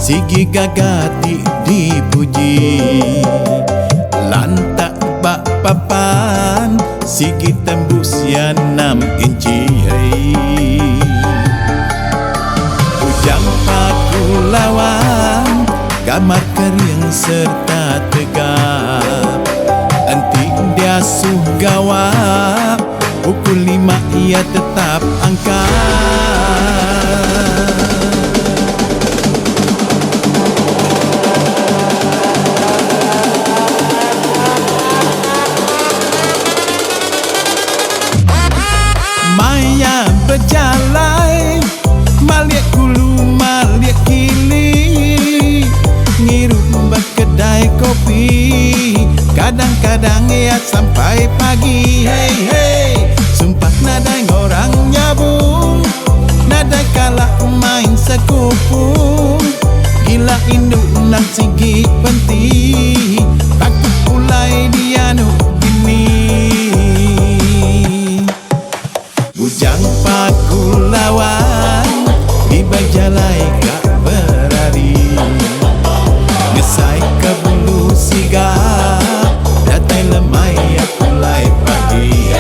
Sigi gagati dipuji lantak bak papan sigi tembus ya 6 inci. Ujang paku lawan gambar kering serta tegap anti dia suh gawak pukul 5 ia tetap angkat. Maya berjalan maliak hulu maliak kili ngirup berkedai kopi kadang-kadang ia sampai pagi. Hey hey, sumpah nadai orang nyabung nadai kalah main sekupu gila induk nak sigi penting takut pulai dia nuk ini. Bujang paku lawan ibak jalai kak berari ngesai ke bulu siga datai lemai aku lai pagi.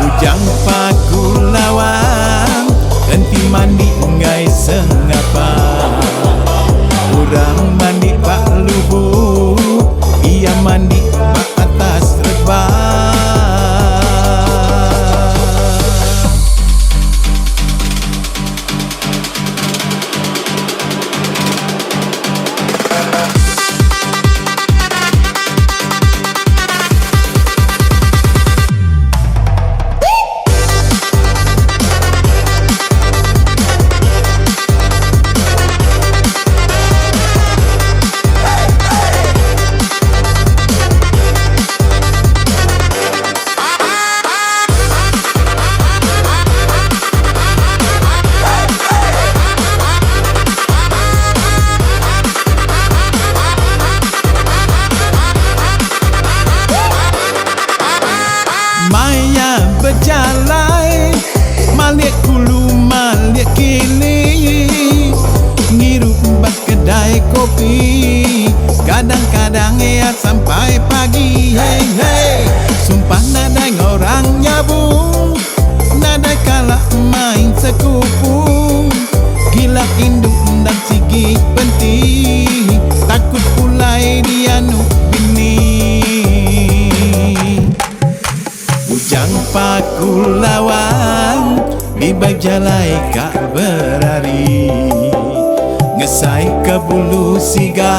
Bujang paku lawan ganti mandi ngai sengapa urang mandi pak lubu ia mandi pak atas rebah. Maya berjalan maliak hulu maliak kili ngirup bak kedai kopi kadang-kadang ia sampai pagi. Hey hey, sumpah nadai orang nyabung nadai kalah main sekupu gila induk dan sigi penting takut pulai dia nuk bini. Bujang paku lawan ibak jalai kak berari ngesai ke bulu siga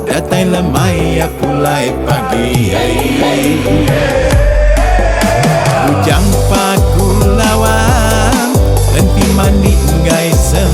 datai lemai aku lai pagi. Bujang paku lawan ganti mandi ngai seng